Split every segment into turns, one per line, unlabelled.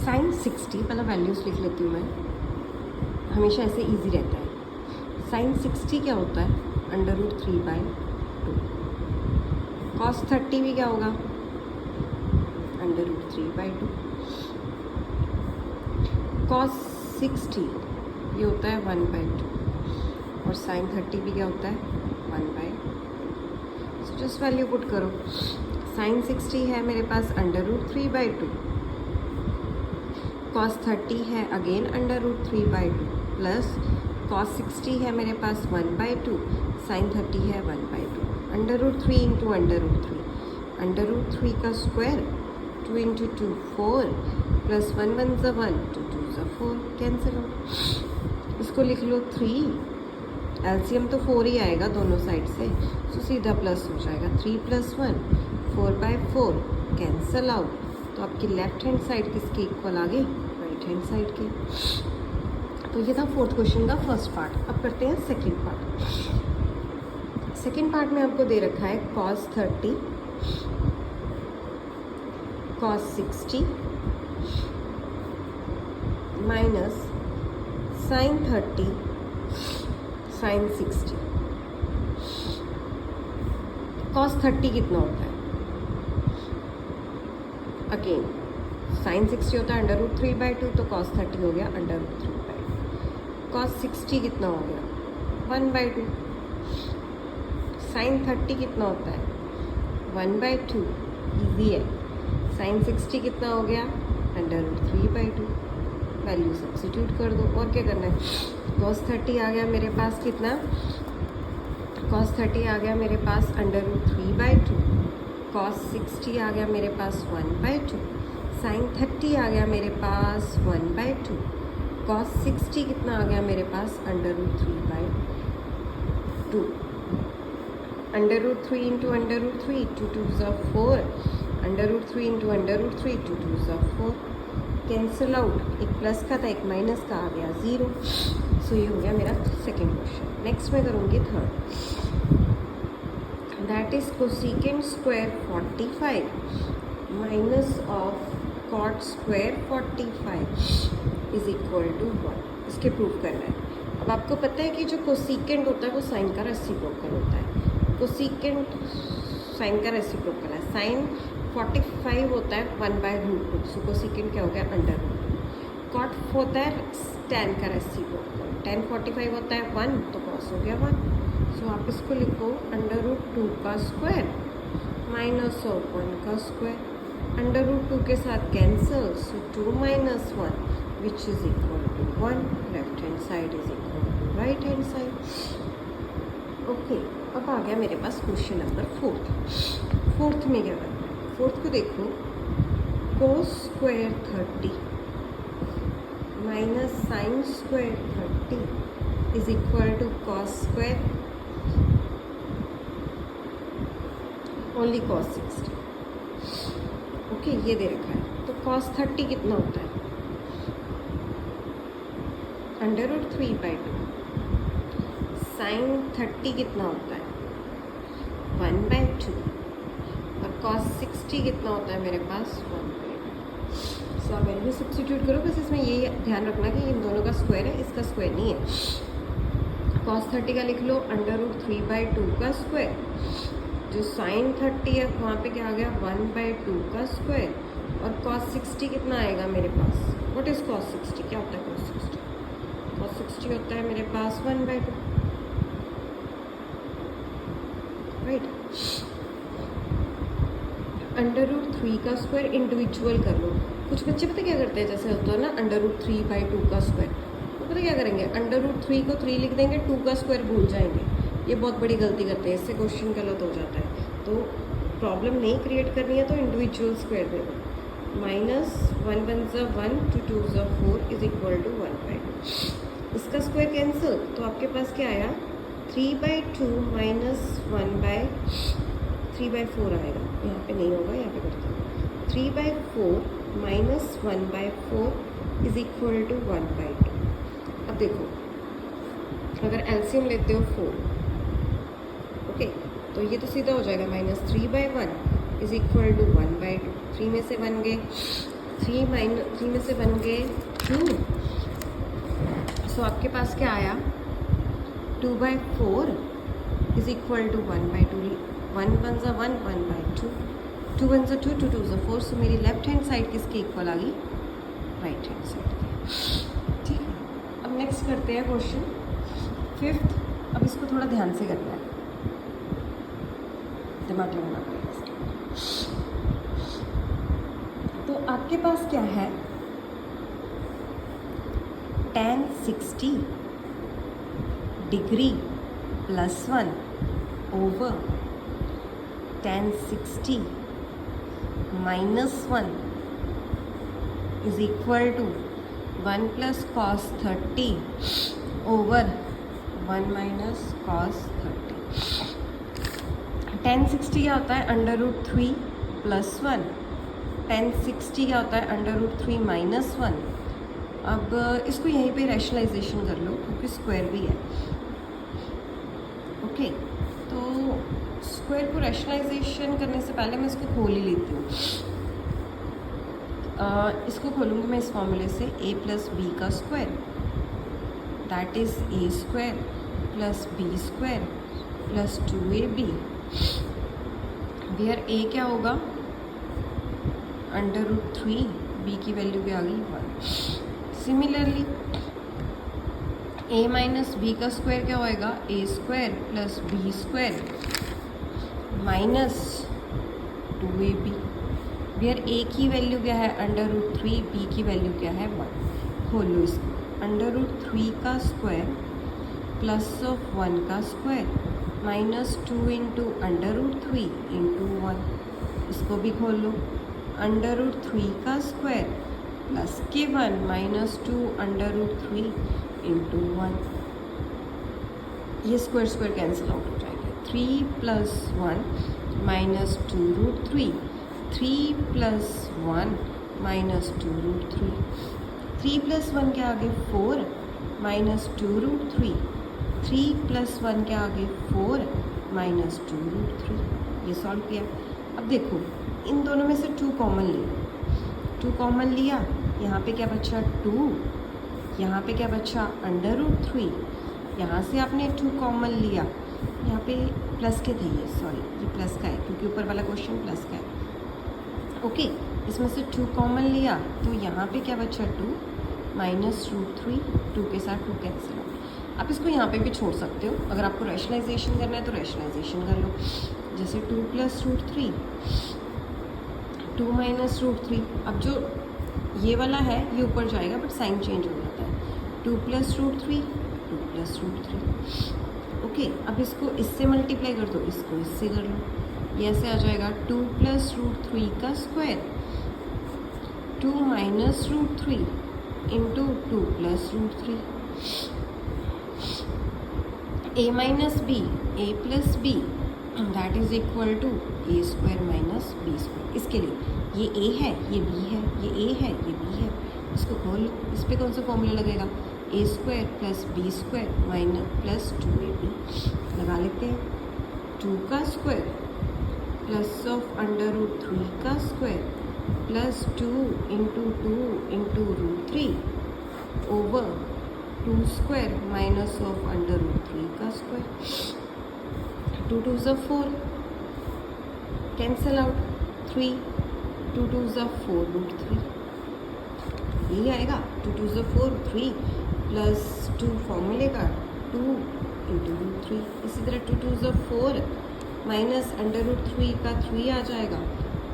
Sign 60, पहले values लिख लेती हूँ मैं, हमेशा ऐसे इजी रहता है। साइन 60 क्या होता है? √3/2। कॉस 30 भी क्या होगा? √3/2। कॉस 60 ये होता है 1/2 और साइन 30 भी क्या होता है? 1/2। सो जस्ट वैल्यू पुट करो। साइन 60 है मेरे पास √3/2, कॉस 30 है अगेन √3/2 प्लस कॉस 60 है मेरे पास 1/2, साइन 30 है 1/2। √3 इंटू √3 का स्क्वायर 2 इंटू 2 4 प्लस 1 1 ज़ा 1 2 2 ज़ा 4 कैंसिल हो। इसको लिख लो 3, एलसीएम तो 4 ही आएगा दोनों साइड से, सो सीधा प्लस हो जाएगा। 3 + 1 4/4 कैंसल आउट। तो आपकी लेफ्ट हैंड साइड किसके इक्वल आ गई? राइट हैंड साइड के। तो ये था फोर्थ क्वेश्चन का फर्स्ट पार्ट। अब करते हैं सेकंड पार्ट। सेकंड पार्ट में आपको दे रखा है cos 30 cos 60 minus sin 30 sin 60। cos 30 कितना होता है? अगेन sin 60 होता है √3/2, तो cos 30 हो गया √3/2। cos 60 कितना हो गया? 1/2। sin 30 कितना होता है? 1/2। ईजी है। sin 60 कितना हो गया? √3/2। वैल्यू सब्स्टिट्यूट कर दो। और क्या करना है? cos 30 आ गया मेरे पास कितना? cos 30 आ गया मेरे पास √3/2, cos 60 आ गया मेरे पास 1/2, sin 30 आ गया मेरे पास 1/2, cos 60 कितना आ गया मेरे पास? √3/2। √3 इंटू √3 2 2 ज़ा 4, √3 इंटू √3 2 2 ज़ा 4 कैंसिल आउट। एक प्लस का था एक माइनस का, आ गया 0। सो ये हो गया मेरा सेकेंड क्वेश्चन। नेक्स्ट मैं करूँगी third. That is cosecant square 45 minus of cot square 45 is equal to 1। इसके प्रूव करना है। अब आपको पता है कि जो कोसेकेंट होता है वो साइन का रेसिप्रोकल होता है। कोसेकेंट साइन का रेसिप्रोकल है। साइन 45 होता है 1/√2, सो कोसेकेंट क्या हो गया? √2। कॉट होता है tan का रेसिप्रोकल। tan 45 होता है 1, तो कॉस हो गया 1। सो आप इसको लिखो √2 का स्क्वायर माइनस ऑफ 1 का स्क्वायर। √2 के साथ cancel, so 2 - 1 which is equal to 1। Left hand side is equal to right hand side. Okay, अब आ गया मेरे पास क्वेश्चन नंबर फोर्थ में क्या करना है? फोर्थ को देखो, cos square 30 minus sine square 30 is equal to cos square only cos 60। Okay, ये दे रखा है। तो cos 30 कितना होता है? √3/2। साइन 30 कितना होता है? 1/2 और cos 60 कितना होता है मेरे पास? 1/2। सो आप वैल्यू सब्स्टिट्यूट करो। बस इसमें ये ध्यान रखना कि इन दोनों का स्क्वायर है, इसका स्क्वायर नहीं है। cos 30 का लिख लो √3/2 का स्क्वायर। जो साइन 30 है वहाँ पे क्या आ गया? 1/2 का स्क्वायर। और cos 60 कितना आएगा मेरे पास? What is cos 60? क्या होता है cos 60? cos 60 होता है मेरे पास 1/2, राइट। √3 का स्क्वायर इंडिविजुअल कर लो। कुछ बच्चे पता क्या करते हैं, जैसे होता है ना √3/2 का स्क्वायर, तो पता क्या करेंगे? √3 को 3 लिख देंगे, 2 का स्क्वायर भूल जाएंगे। ये बहुत बड़ी गलती करते हैं, इससे क्वेश्चन गलत हो जाता है। तो प्रॉब्लम नहीं क्रिएट करनी है तो इंडिविजुअल स्क्वायर दे दो। माइनस 1 1 ज़ा 1 2 2 ज़ा 4 इज इक्वल टू 1/2। इसका स्क्वायर कैंसिल, तो आपके पास क्या आया? 3/2 माइनस 3/4 आएगा। यहाँ पे नहीं होगा, यहाँ पे करते हैं 3/4 माइनस 1/4 इज इक्वल टू 1/2। अब देखो, अगर एलसीएम लेते हो 4, ओके, तो ये तो सीधा हो जाएगा -3/1 इज इक्वल टू 1/2। 3 में से 1 गए, 3 में से बन गए 2, सो आपके पास क्या आया 2/4 इज इक्वल टू 1/2. 1 1 ज़ा 1, 1/2, 2 1 ज़ा 2, 2 2 ज़ा 4. सो मेरी लेफ्ट हैंड साइड किसके इक्वल आ गई, राइट हैंड साइड की. ठीक है, अब नेक्स्ट करते हैं क्वेश्चन 5th. अब इसको थोड़ा ध्यान से करना है, दिमाग लगाना पड़ेगा. तो आपके पास क्या है, tan 60 degree +1 over tan 60 -1 is equal to 1 + cos 30 over 1 - cos 30. tan 60 क्या होता है, √3 + 1. tan 60 क्या होता है, √3 - 1. अब इसको यहीं पे रैशनलाइजेशन कर लो क्योंकि स्क्वायर भी है. ओके, तो स्क्वायर को रैशनलाइजेशन करने से पहले मैं इसको खोल ही लेती हूँ. इसको खोलूँगी मैं इस फॉर्मूले से, a + b का square that is a² + b² + 2ab, where a क्या होगा, √3, b की वैल्यू क्या आ गई 1. सिमिलरली a - b का स्क्वायर क्या होएगा, a² + b² - 2ab, where a की वैल्यू क्या है √3, b की वैल्यू क्या है 1. खोल लो इसको, √3 का स्क्वायर +1 का स्क्वायर -2 × √3 × 1. इसको भी खोल लो, √3 का स्क्वायर +(1) -2 √3 × 1. ये स्क्वायर कैंसिल आउट हो जाएंगे. 3 + 1 -2 √3, 3 + 1 -2 √3. 3 + 1 क्या आ गए 4 -2 √3. 3 + 1 क्या आ गए 4 -2 √3. ये सॉल्व किया. अब देखो इन दोनों में से 2 कॉमन ले, 2 कॉमन लिया, यहाँ पे क्या बचा 2, यहाँ पे क्या बचा √3. यहाँ से आपने 2 कॉमन लिया, यहाँ पे प्लस के थे ये, सॉरी ये प्लस का है क्योंकि ऊपर वाला क्वेश्चन प्लस का है. ओके, इसमें से 2 कॉमन लिया तो यहाँ पे क्या बचा 2 -√3, 2 के साथ 2 कैंसिल आउट. आप इसको यहाँ पे भी छोड़ सकते हो, अगर आपको रैशनलाइजेशन करना है तो रैशनलाइजेशन कर लो. जैसे 2 + √3, 2 -√3. अब जो ये वाला है ये ऊपर जाएगा बट साइन चेंज हो जाता है. 2 + √3, 2 + √3. ओके, अब इसको इससे मल्टीप्लाई कर दो, इसको इससे कर लो, ये ऐसे आ जाएगा 2 + √3 का square 2 -√3 × 2 + √3. a - b, a + b that is equal to a² - b². इसके लिए ये a है, ये b है, ये a है, ये b है. इसको खोल लो, इस पर कौन सा फॉर्मूला लगेगा, a² + b² + 2ab. लगा लेते हैं. 2 का स्क्वायर +√3 का स्क्वायर +2 × 2 × √3 ओवर 2² -√3 का स्क्वायर. 2 2 ज़ा 4 कैंसिल आउट. 3 2 2 ज़ा 4 √3. यही आएगा 2 2 ज़ा 4 3 + 2 फॉर्मूले का 2 × √3. इसी तरह 2 2 ज़ा 4 -√3 का 3 आ जाएगा.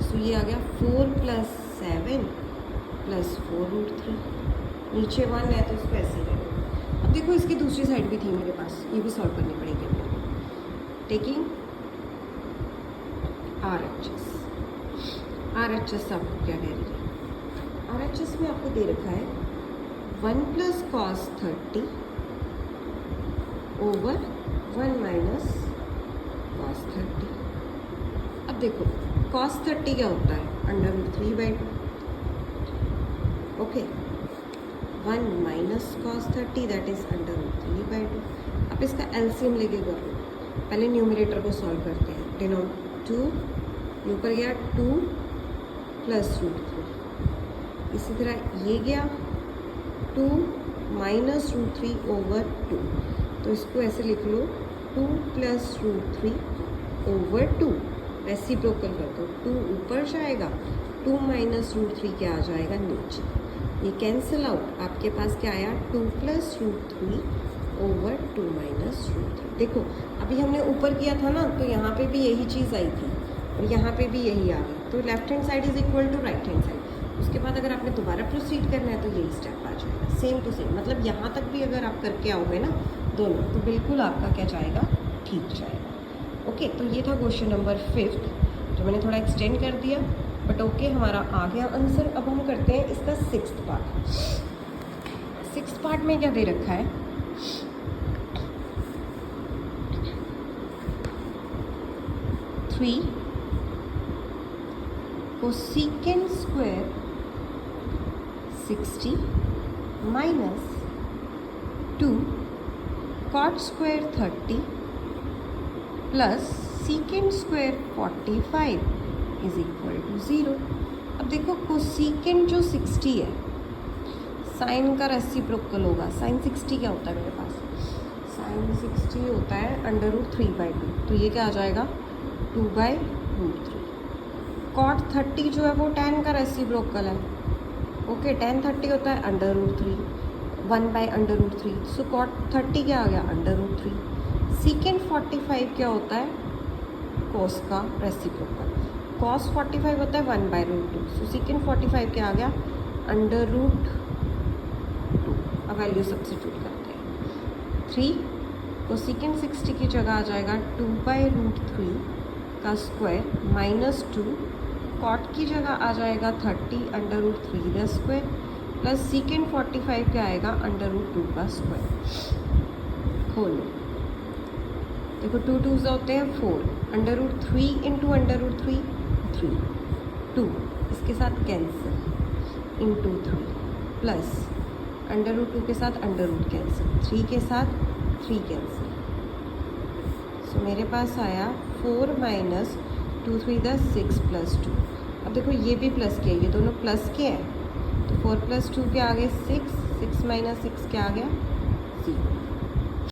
सो ये आ गया 4 + 7 + 4 √3. नीचे 1 है तो इसको ऐसे ही रखो. अब देखो इसकी दूसरी साइड भी थी मेरे पास, ये भी सॉल्व करनी पड़ेगी मेरे को. Taking RHS. RHS आपको क्या कह रही है, RHS में आपको दे रखा है 1 + cos 30 ओवर 1 - cos 30. अब देखो cos 30 क्या होता है, √3/2. Okay, 1 - cos 30 that is √3/2. अब इसका एलसीएम लेके कर लो. पहले न्यूमरेटर को सॉल्व करते हैं. डिनोमिनेटर 2, ये ऊपर गया 2 + √3. इसी तरह ये गया 2 माइनस रूट 3 ओवर 2, तो इसको ऐसे लिख लो 2 प्लस रूट 3 ओवर 2, रेसिप्रोकल कर दो, 2 ऊपर जाएगा, 2 माइनस रूट 3 क्या आ जाएगा नीचे, ये कैंसिल आउट, आपके पास क्या आया 2 plus root 3 over 2 minus root 3। देखो अभी हमने ऊपर किया था ना, तो यहाँ पे भी यही चीज़ आई थी और यहाँ पे भी यही आ गई, तो left hand side is equal to right hand side. उसके बाद अगर आपने दोबारा प्रोसीड करना है तो यही स्टेप आ जाएगा, सेम टू सेम, मतलब यहाँ तक भी अगर आप करके आओगे ना दोनों, तो बिल्कुल आपका क्या जाएगा, ठीक जाएगा। ओके, तो ये था क्वेश्चन नंबर 5 जो मैंने थोड़ा एक्सटेंड कर दिया, बट ओके हमारा आ गया आंसर। अब हम करते हैं इसका 6th पार्ट। 6th पार्ट में क्या दे रखा है, cosecant square 60 minus 2 cot square 30 plus secant square 45 is equal to 0। अब देखो कोसेकेंड जो 60 है, साइन का रेसिप्रोकल होगा, साइन 60 क्या होता है मेरे पास, साइन 60 होता है अंडर रूट 3/2, तो ये क्या आ जाएगा 2/√3। कॉट 30 जो है वो tan का रेसिप्रोकल है, ओके, tan 30 होता है अंडर रूट 3, 1/√3, सो कॉट 30 क्या आ गया अंडर√3। सीकेंड 45 क्या होता है, कॉस का रेसिप्रोकल, कॉस 45 होता है 1/√2, सो सीकेंड 45 क्या आ गया अंडर√2। अब वैल्यू सब्स्टिट्यूट करते हैं, 3 कोसेकेंड 60 की जगह आ जाएगा 2/√3 का स्क्वायर माइनस 2, कॉट की जगह आ जाएगा 30 अंडर√3 का स्क्वायर प्लस सीकेंड 45 क्या आएगा अंडर√2 का स्क्वायर। खोलो, देखो 2 2s होते हैं 4, अंडर√3 इंटू अंडर√3 3, 2 इसके साथ कैंसिल इंटू 3 प्लस अंडर√2 के साथ अंडर रूट कैंसिल, 3 के साथ 3 कैंसिल, सो मेरे पास आया 4 माइनस 2 3 6 प्लस 2। अब देखो ये भी प्लस के, ये दोनों प्लस के हैं, तो 4 + 2 क्या आ गए 6, 6 - 6 क्या आ गया 0।